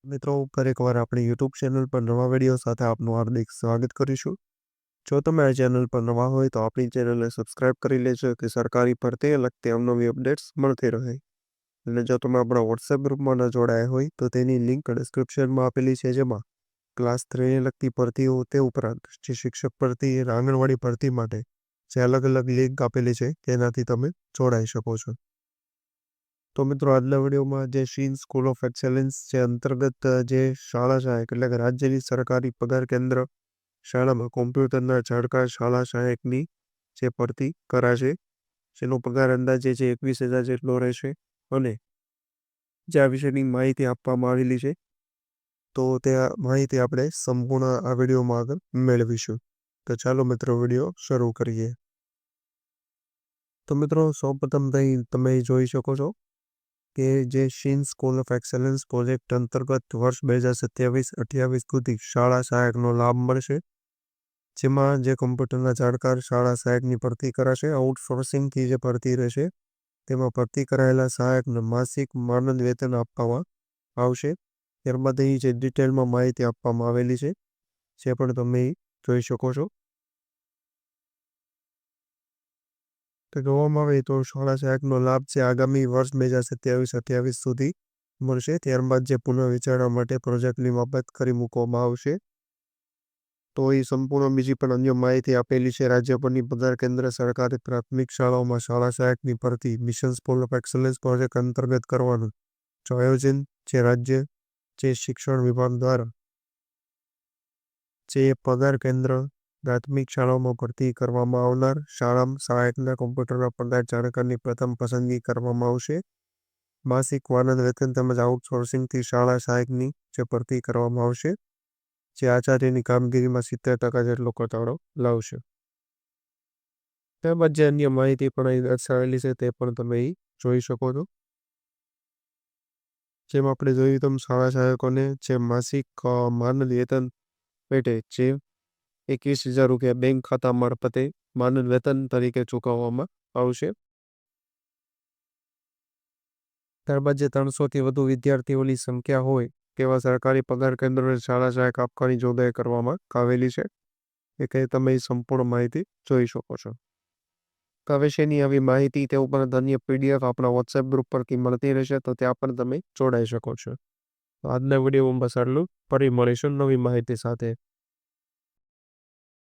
મિત્રો ફરી એકવાર આપણી યુટ્યુબ ચેનલ પર નવા વિડીયો સાથે આપનું હાર્દિક સ્વાગત કરીશું। જો તમે આ ચેનલ પર નવા હોય તો આપણી ચેનલને સબસ્ક્રાઇબ કરી લેજો કે સરકારી ભરતીને લગતી અવનવી અપડેટ્સ મળતી રહે। અને જો તમે આપણા વોટ્સએપ ગ્રુપમાં ન જોડાયા હોય તો તેની લિંક ડિસ્ક્રિપ્શનમાં આપેલી છે, જેમાં ક્લાસ 3ને લગતી ભરતીઓ તે ઉપરાંત જે શિક્ષક ભરતી અને આંગણવાડી ભરતી માટે જે અલગ અલગ લિંક આપેલી છે તેનાથી તમે જોડાઈ શકો છો। તો મિત્રો આજના વિડીયોમાં જે શીન સ્કૂલ ઓફ એક્સેલન્સ જે અંતર્ગત જે શાળા સહાયક એટલે કે રાજ્યની સરકારી પગાર કેન્દ્ર શાળામાં કોમ્પ્યુટરના જાણકાર શાળા સહાયકની જે ભરતી કરાશે, જેનો પગાર અંદાજે જે 21,000 જેટલો રહેશે અને જે આ વિશેની માહિતી આપવામાં આવેલી છે, તો તે માહિતી આપણે સંપૂર્ણ આ વિડીયોમાં આગળ મેળવીશું। તો ચાલો મિત્રો વિડીયો શરૂ કરીએ। તો મિત્રો સૌપ્રથમ તમે જોઈ શકો છો કે જે shin school of excellence project અંતર્ગત વર્ષ 2027-28 સુધી શાળા સહાયકનો લાભ મળશે, જેમાં જે કોમ્પ્યુટરના જાણકાર શાળા સહાયકની ભરતી કરાશે। આઉટસોર્સિંગથી જે ભરતી રહેશે તેમાં ભરતી કરાયેલા સહાયકને માસિક માનદ વેતન આપવામાં આવશે। ત્યારબાદ અહીં જે ડિટેલમાં માહિતી આપવામાં આવેલી છે, જે પણ તમે જોઈ શકો છો। તો જોવામાં આવે તો શાળા સહાયકનો લાભ છે આગામી વર્ષ 2027-28 સુધી મળશે। ત્યારબાદ જે પુનઃ વિચારણા માટે પ્રોજેક્ટની બાબત કરી મૂકવામાં આવશે। તો એ સંપૂર્ણ બીજી પણ અન્ય માહિતી આપેલી છે। રાજ્યભરની પગાર કેન્દ્ર સરકારી પ્રાથમિક શાળાઓમાં શાળા સહાયકની ભરતી mission school of excellence project અંતર્ગત કરવાનું જો આયોજન જે રાજ્ય જે શિક્ષણ વિભાગ દ્વારા જે પગાર કેન્દ્ર પ્રાથમિક શાળાઓમાં ભરતી કરવામાં આવનાર શાળા સહાયકના કોમ્પ્યુટરના પગાર જાણકારની પ્રથમ પસંદગી કરવામાં આવશે। માસિક માનદ વેતન તેમજ આઉટસોર્સિંગથી શાળા સહાયકની જે ભરતી કરવામાં આવશે, જે આચાર્યની કામગીરીમાં 70% જેટલો ઘટાડો લાવશે। ત્યારબાદ જે અન્ય માહિતી પણ અહીં દર્શાવેલી છે તે પણ તમે અહીં જોઈ શકો છો। જેમ આપણે જોયું તેમ શાળા સહાયકોને જે માસિક માનદ વેતન પેટે જે 21,000 રૂપિયા બેંક ખાતા મારફતે માનદ વેતન તરીકે ચૂકવવામાં આવશે। ત્યારબાદ જે 300થી વધુ વિદ્યાર્થીઓની સંખ્યા હોય તેવા સરકારી પગાર કેન્દ્રોને શાળા સહાયક આપવાની જોગવાઈ કરવામાં આવેલી છે, એ કંઈ તમે સંપૂર્ણ માહિતી જોઈ શકો છો। તો વિશેની આવી માહિતી તે ઉપરાંત અન્ય PDF આપણા વોટ્સએપ ગ્રુપ પરથી મળતી રહેશે, તો ત્યાં પણ તમે જોડાઈ શકો છો। તો આજના વિડીયોમાં બસ આટલું, ફરી મળીશું નવી માહિતી સાથે।